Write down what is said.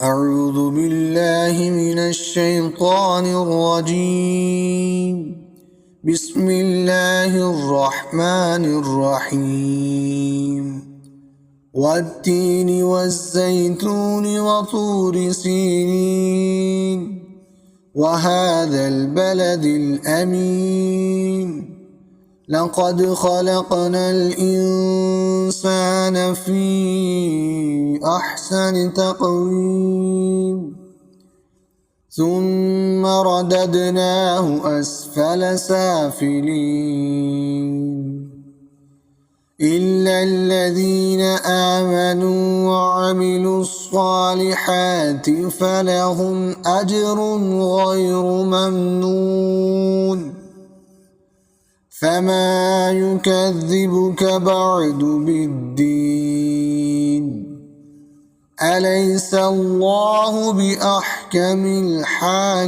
أعوذ بالله من الشيطان الرجيم. بسم الله الرحمن الرحيم. والتين والزيتون وطور سينين وهذا البلد الأمين لقد خلقنا الإنسان في أحسن تقويم ثم رددناه أسفل سافلين إلا الذين آمنوا وعملوا الصالحات فلهم أجر غير ممنون فما يكذبك بعد بالدين أليس الله بأحكم الحاكمين